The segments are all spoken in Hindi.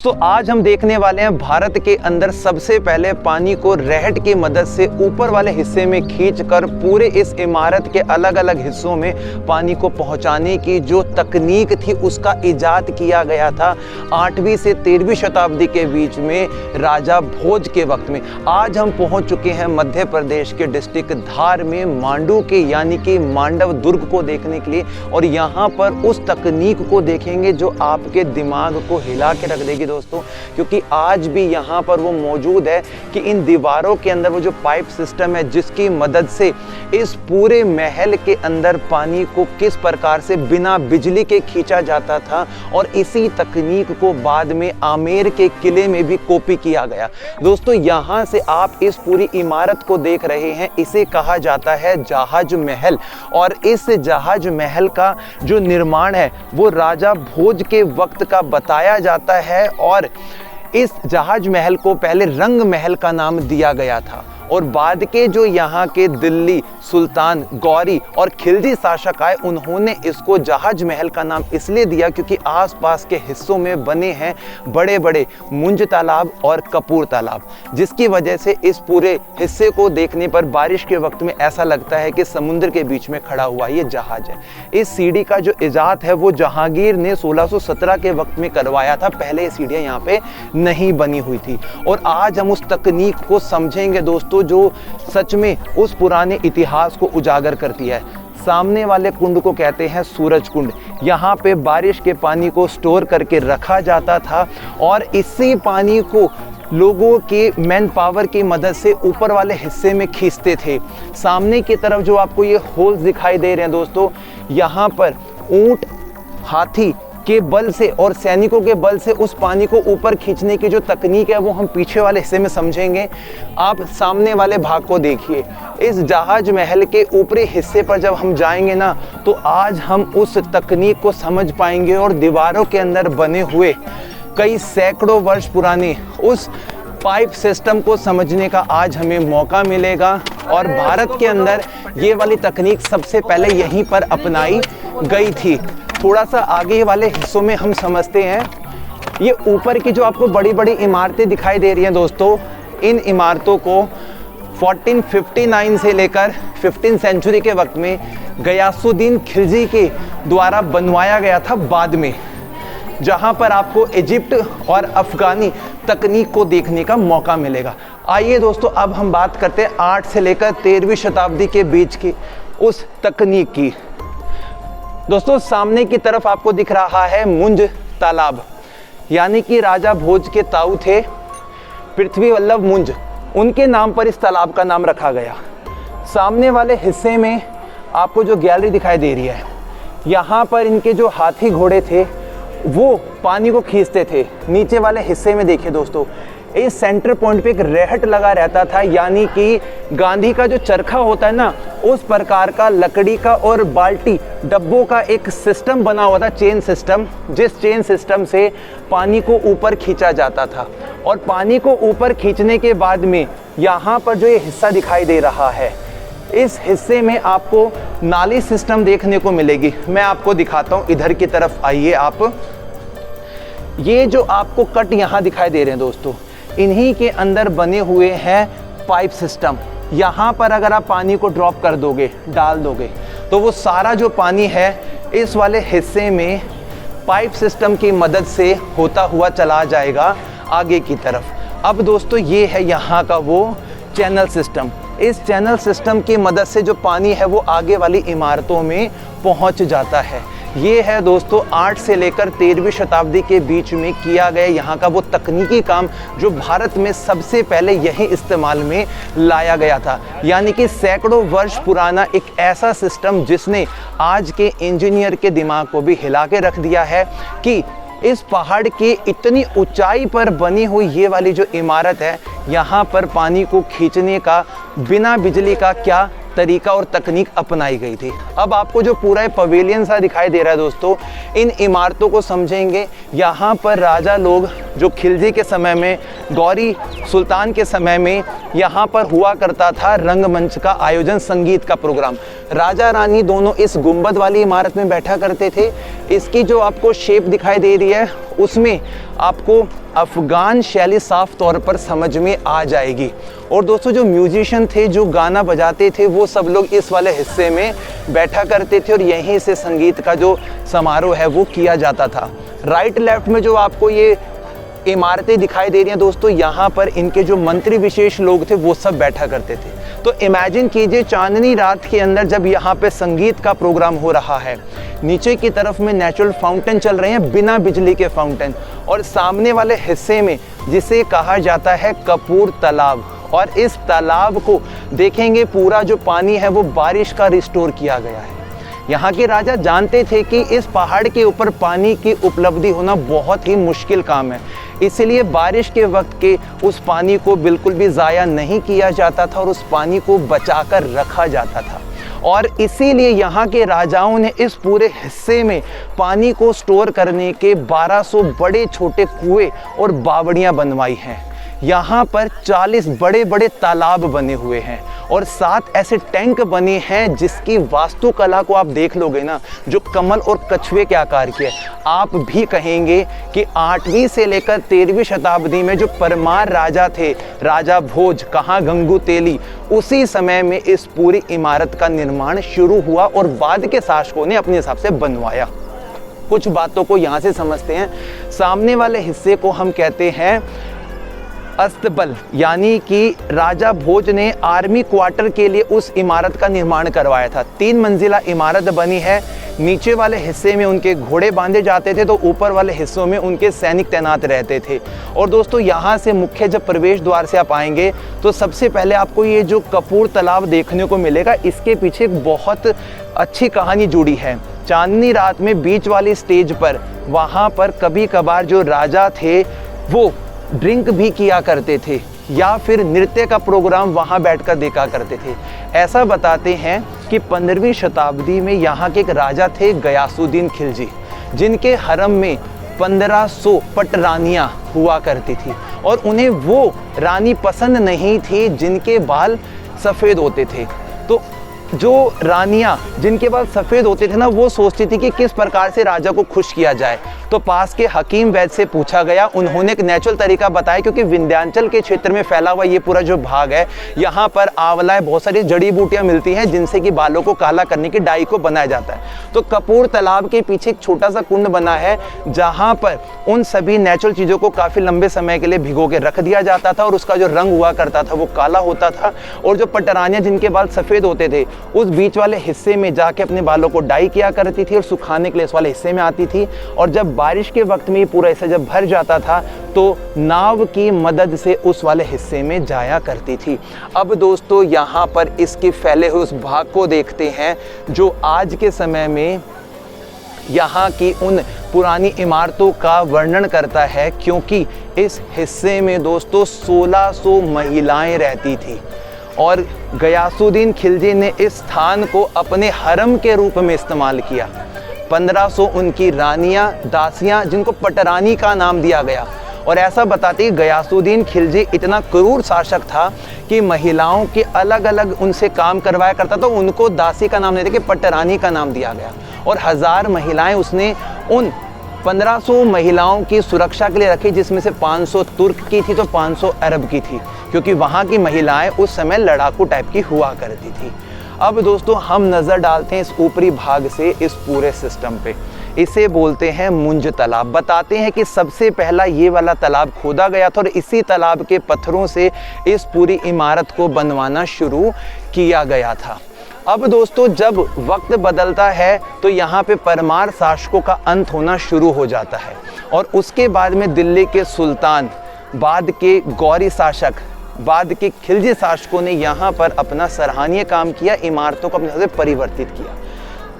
तो आज हम देखने वाले हैं भारत के अंदर सबसे पहले पानी को रेहट की मदद से ऊपर वाले हिस्से में खींचकर पूरे इस इमारत के अलग अलग हिस्सों में पानी को पहुंचाने की जो तकनीक थी उसका इजाद किया गया था 8वीं से 13वीं शताब्दी के बीच में राजा भोज के वक्त में। आज हम पहुंच चुके हैं मध्य प्रदेश के डिस्ट्रिक्ट धार में मांडू के यानी कि मांडव दुर्ग को देखने के लिए, और यहाँ पर उस तकनीक को देखेंगे जो आपके दिमाग को हिला के रख देगी दोस्तों, क्योंकि आज भी यहाँ पर वो मौजूद है कि इन दीवारों के अंदर वो जो पाइप सिस्टम है जिसकी मदद से इस पूरे महल के अंदर पानी को किस प्रकार से बिना बिजली के खींचा जाता था, और इसी तकनीक को बाद में आमेर के किले में भी कॉपी किया गया। दोस्तों यहाँ से आप इस पूरी इमारत को देख रहे हैं, इसे कहा जाता है जहाज महल, और इस जहाज महल का जो निर्माण है वो राजा भोज के वक्त का बताया जाता है, और इस जहाज महल को पहले रंग महल का नाम दिया गया था, और बाद के जो यहाँ के दिल्ली सुल्तान, गौरी और खिलजी शासक आए उन्होंने इसको जहाज महल का नाम इसलिए दिया क्योंकि आसपास के हिस्सों में बने हैं बड़े बड़े मुंज तालाब और कपूर तालाब, जिसकी वजह से इस पूरे हिस्से को देखने पर बारिश के वक्त में ऐसा लगता है कि समुद्र के बीच में खड़ा हुआ ये जहाज है। इस सीढ़ी का जो इजाद है वो जहांगीर ने 1617 के वक्त में करवाया था, पहले ये सीढ़ियाँ यहाँ पे नहीं बनी हुई थी। और आज हम उस तकनीक को समझेंगे दोस्तों जो सच में उस पुराने इतिहास को उजागर करती है। सामने वाले कुंड को कहते हैं सूरज कुंड। यहाँ पे बारिश के पानी को स्टोर करके रखा जाता था, और इसी पानी को लोगों के मैन पावर की मदद से ऊपर वाले हिस्से में खींचते थे। सामने की तरफ जो आपको ये होल्स दिखाई दे रहे हैं दोस्तों, यहाँ पर ऊंट, हाथी के बल से और सैनिकों के बल से उस पानी को ऊपर खींचने की जो तकनीक है वो हम पीछे वाले हिस्से में समझेंगे। आप सामने वाले भाग को देखिए। इस जहाज महल के ऊपरी हिस्से पर जब हम जाएंगे ना तो आज हम उस तकनीक को समझ पाएंगे, और दीवारों के अंदर बने हुए कई सैकड़ों वर्ष पुराने उस पाइप सिस्टम को समझने का आज हमें मौका मिलेगा। और भारत के अंदर ये वाली तकनीक सबसे पहले यहीं पर अपनाई गई थी। थोड़ा सा आगे वाले हिस्सों में हम समझते हैं। ये ऊपर की जो आपको बड़ी बड़ी इमारतें दिखाई दे रही हैं दोस्तों, इन इमारतों को 1459 से लेकर 15th सेंचुरी के वक्त में गयासुद्दीन खिलजी के द्वारा बनवाया गया था बाद में, जहां पर आपको इजिप्ट और अफगानी तकनीक को देखने का मौका मिलेगा। आइए दोस्तों अब हम बात करते हैं 8 से लेकर 13वीं शताब्दी के बीच की उस तकनीक की। दोस्तों सामने की तरफ आपको दिख रहा है मुंज तालाब, यानी कि राजा भोज के ताऊ थे पृथ्वी वल्लभ मुंज, उनके नाम पर इस तालाब का नाम रखा गया। सामने वाले हिस्से में आपको जो गैलरी दिखाई दे रही है, यहाँ पर इनके जो हाथी घोड़े थे वो पानी को खींचते थे। नीचे वाले हिस्से में देखिए दोस्तों, इस सेंटर पॉइंट पे एक रेहट लगा रहता था, यानी कि गांधी का जो चरखा होता है ना उस प्रकार का लकड़ी का और बाल्टी डब्बों का एक सिस्टम बना हुआ था, चेन सिस्टम, जिस चेन सिस्टम से पानी को ऊपर खींचा जाता था। और पानी को ऊपर खींचने के बाद में यहाँ पर जो ये हिस्सा दिखाई दे रहा है, इस हिस्से में आपको नाली सिस्टम देखने को मिलेगी। मैं आपको दिखाता हूँ, इधर की तरफ आइए आप। ये जो आपको कट यहाँ दिखाई दे रहे हैं दोस्तों, इन्हीं के अंदर बने हुए हैं पाइप सिस्टम। यहाँ पर अगर आप पानी को ड्रॉप कर दोगे, डाल दोगे, तो वो सारा जो पानी है इस वाले हिस्से में पाइप सिस्टम की मदद से होता हुआ चला जाएगा आगे की तरफ। अब दोस्तों ये है यहाँ का वो चैनल सिस्टम। इस चैनल सिस्टम की मदद से जो पानी है वो आगे वाली इमारतों में पहुँच जाता है। ये है दोस्तों 8 से लेकर 13वीं शताब्दी के बीच में किया गया यहाँ का वो तकनीकी काम जो भारत में सबसे पहले यही इस्तेमाल में लाया गया था, यानी कि सैकड़ों वर्ष पुराना एक ऐसा सिस्टम जिसने आज के इंजीनियर के दिमाग को भी हिला के रख दिया है कि इस पहाड़ की इतनी ऊंचाई पर बनी हुई ये वाली जो इमारत है, यहाँ पर पानी को खींचने का बिना बिजली का क्या तरीका और तकनीक अपनाई गई थी। अब आपको जो पूरा पवेलियन सा दिखाई दे रहा है दोस्तों, इन इमारतों को समझेंगे। यहाँ पर राजा लोग जो खिलजी के समय में, गौरी सुल्तान के समय में यहाँ पर हुआ करता था रंगमंच का आयोजन, संगीत का प्रोग्राम। राजा रानी दोनों इस गुंबद वाली इमारत में बैठा करते थे। इसकी जो आपको शेप दिखाई दे रही है उसमें आपको अफगान शैली साफ तौर पर समझ में आ जाएगी। और दोस्तों जो म्यूजिशियन थे, जो गाना बजाते थे, वो सब लोग इस वाले हिस्से में बैठा करते थे और यहीं से संगीत का जो समारोह है वो किया जाता था। राइट लेफ्ट में जो आपको ये इमारतें दिखाई दे रही हैं दोस्तों, यहाँ पर इनके जो मंत्री विशेष लोग थे वो सब बैठा करते थे। तो इमेजिन कीजिए चांदनी रात के अंदर जब यहाँ पे संगीत का प्रोग्राम हो रहा है, नीचे की तरफ में नेचुरल फाउंटेन चल रहे हैं, बिना बिजली के फाउंटेन, और सामने वाले हिस्से में जिसे कहा जाता है कपूर तालाब, और इस तालाब को देखेंगे पूरा जो पानी है वो बारिश का रिस्टोर किया गया है। यहाँ के राजा जानते थे कि इस पहाड़ के ऊपर पानी की उपलब्धि होना बहुत ही मुश्किल काम है, इसलिए बारिश के वक्त के उस पानी को बिल्कुल भी ज़ाया नहीं किया जाता था और उस पानी को बचाकर रखा जाता था। और इसीलिए यहाँ के राजाओं ने इस पूरे हिस्से में पानी को स्टोर करने के 1200 बड़े छोटे कुएं और बावड़ियाँ बनवाई हैं। यहाँ पर 40 बड़े बड़े तालाब बने हुए हैं और 7 ऐसे टैंक बने हैं जिसकी वास्तुकला को आप देख लोगे ना, जो कमल और कछुए के आकार की है, आप भी कहेंगे कि 8वीं से लेकर 13वीं शताब्दी में जो परमार राजा थे, राजा भोज, कहाँ गंगू तेली, उसी समय में इस पूरी इमारत का निर्माण शुरू हुआ और बाद के शासकों ने अपने हिसाब से बनवाया। कुछ बातों को यहाँ से समझते हैं। सामने वाले हिस्से को हम कहते हैं अस्तबल, यानी कि राजा भोज ने आर्मी क्वार्टर के लिए उस इमारत का निर्माण करवाया था। 3 मंजिला इमारत बनी है। नीचे वाले हिस्से में उनके घोड़े बांधे जाते थे तो ऊपर वाले हिस्सों में उनके सैनिक तैनात रहते थे। और दोस्तों यहाँ से मुख्य जब प्रवेश द्वार से आप आएंगे तो सबसे पहले आपको ये जो कपूर तालाब देखने को मिलेगा। इसके पीछे एक बहुत अच्छी कहानी जुड़ी है। चांदनी रात में बीच वाली स्टेज पर, वहाँ पर कभी कभार जो राजा थे वो ड्रिंक भी किया करते थे या फिर नृत्य का प्रोग्राम वहाँ बैठकर देखा करते थे। ऐसा बताते हैं कि 15वीं शताब्दी में यहाँ के एक राजा थे गयासुद्दीन खिलजी, जिनके हरम में 1500 पटरानियाँ हुआ करती थी और उन्हें वो रानी पसंद नहीं थी जिनके बाल सफ़ेद होते थे। तो जो रानियाँ जिनके बाल सफ़ेद होते थे ना, वो सोचती थी कि किस प्रकार से राजा को खुश किया जाए। तो पास के हकीम वैद्य से पूछा गया, उन्होंने एक नेचुरल तरीका बताया, क्योंकि विंध्याचल के क्षेत्र में फैला हुआ ये पूरा जो भाग है, यहाँ पर आंवलाएं, बहुत सारी जड़ी बूटियाँ मिलती हैं जिनसे कि बालों को काला करने की डाई को बनाया जाता है। तो कपूर तालाब के पीछे एक छोटा सा कुंड बना है जहाँ पर उन सभी नेचुरल चीज़ों को काफ़ी लंबे समय के लिए भिगो के रख दिया जाता था और उसका जो रंग हुआ करता था वो काला होता था। और जो पटरानियाँ जिनके बाल सफ़ेद होते थे उस बीच वाले हिस्से में जाके अपने बालों को डाई किया करती थी और सुखाने के लिए इस वाले हिस्से में आती थी। और जब बारिश के वक्त में ये पूरा हिस्सा जब भर जाता था तो नाव की मदद से उस वाले हिस्से में जाया करती थी। अब दोस्तों यहाँ पर इसके फैले हुए उस भाग को देखते हैं जो आज के समय में यहाँ की उन पुरानी इमारतों का वर्णन करता है, क्योंकि इस हिस्से में दोस्तों 1600 महिलाएं रहती थी और गयासुद्दीन खिलजी ने इस स्थान को अपने हरम के रूप में इस्तेमाल किया। 1500 उनकी रानियां, दासियां, जिनको पटरानी का नाम दिया गया। और ऐसा बताते हैं गयासुद्दीन खिलजी इतना क्रूर शासक था कि महिलाओं के अलग अलग उनसे काम करवाया करता था, उनको दासी का नाम नहीं देके पटरानी का नाम दिया गया। और 1000 महिलाएं उसने उन 1500 महिलाओं की सुरक्षा के लिए रखी, जिसमें से 500 तुर्क की थी तो 500 अरब की थी, क्योंकि वहाँ की महिलाएं उस समय लड़ाकू टाइप की हुआ करती थी। अब दोस्तों हम नज़र डालते हैं इस ऊपरी भाग से इस पूरे सिस्टम पे। इसे बोलते हैं मुंज तालाब। बताते हैं कि सबसे पहला ये वाला तालाब खोदा गया था और इसी तालाब के पत्थरों से इस पूरी इमारत को बनवाना शुरू किया गया था। अब दोस्तों जब वक्त बदलता है तो यहाँ पे परमार शासकों का अंत होना शुरू हो जाता है और उसके बाद में दिल्ली के सुल्तान, बाद के गौरी शासक, बाद के खिलजी शासकों ने यहाँ पर अपना सराहनीय काम किया, इमारतों को अपने हिसाब से परिवर्तित किया।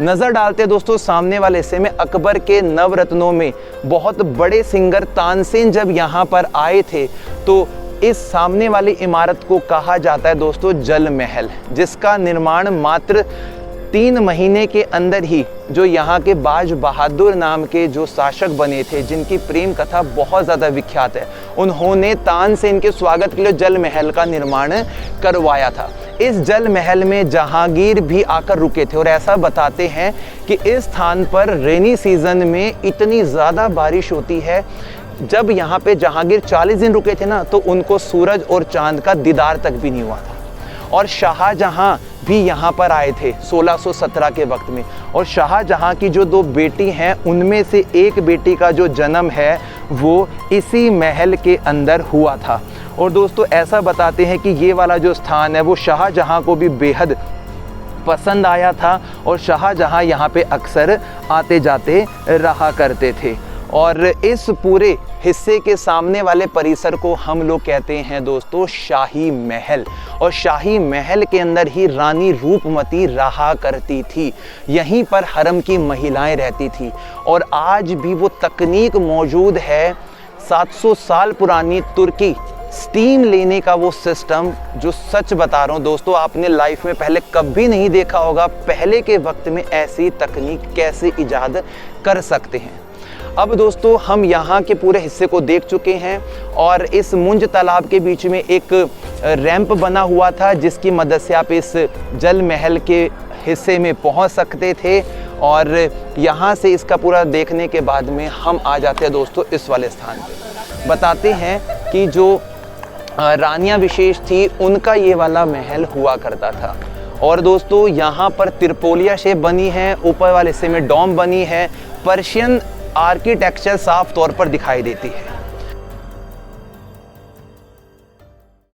नज़र डालते दोस्तों सामने वाले हिस्से में अकबर के नवरत्नों में बहुत बड़े सिंगर तानसेन जब यहाँ पर आए थे तो इस सामने वाली इमारत को कहा जाता है दोस्तों जल महल, जिसका निर्माण मात्र 3 महीने के अंदर ही जो यहाँ के बाज बहादुर नाम के जो शासक बने थे, जिनकी प्रेम कथा बहुत ज़्यादा विख्यात है, उन्होंने तानसेन के स्वागत के लिए जल महल का निर्माण करवाया था। इस जल महल में जहांगीर भी आकर रुके थे और ऐसा बताते हैं कि इस स्थान पर रेनी सीजन में इतनी ज़्यादा बारिश होती है जब यहाँ पे जहांगीर 40 दिन रुके थे ना, तो उनको सूरज और चांद का दीदार तक भी नहीं हुआ था। और शाहजहां भी यहाँ पर आए थे 1617 के वक्त में। और शाहजहां की जो 2 बेटी हैं, उनमें से एक बेटी का जो जन्म है वो इसी महल के अंदर हुआ था। और दोस्तों ऐसा बताते हैं कि ये वाला जो स्थान है वो शाहजहां को भी बेहद पसंद आया था और शाहजहां यहाँ पे अक्सर आते जाते रहा करते थे। और इस पूरे हिस्से के सामने वाले परिसर को हम लोग कहते हैं दोस्तों शाही महल। और शाही महल के अंदर ही रानी रूपमती रहा करती थी, यहीं पर हरम की महिलाएं रहती थी। और आज भी वो तकनीक मौजूद है, 700 साल पुरानी तुर्की स्टीम लेने का वो सिस्टम, जो सच बता रहा हूँ दोस्तों, आपने लाइफ में पहले कभी नहीं देखा होगा। पहले के वक्त में ऐसी तकनीक कैसे इजाद कर सकते हैं। अब दोस्तों हम यहाँ के पूरे हिस्से को देख चुके हैं और इस मुंज तालाब के बीच में एक रैंप बना हुआ था, जिसकी मदद से आप इस जल महल के हिस्से में पहुँच सकते थे। और यहाँ से इसका पूरा देखने के बाद में हम आ जाते हैं दोस्तों इस वाले स्थान पे। बताते हैं कि जो रानियाँ विशेष थी, उनका ये वाला महल हुआ करता था। और दोस्तों यहाँ पर त्रिपोलिया शेप बनी है, ऊपर वाले हिस्से में डोम बनी है। पर्शियन आर्किटेक्चर साफ तौर पर दिखाई देती है।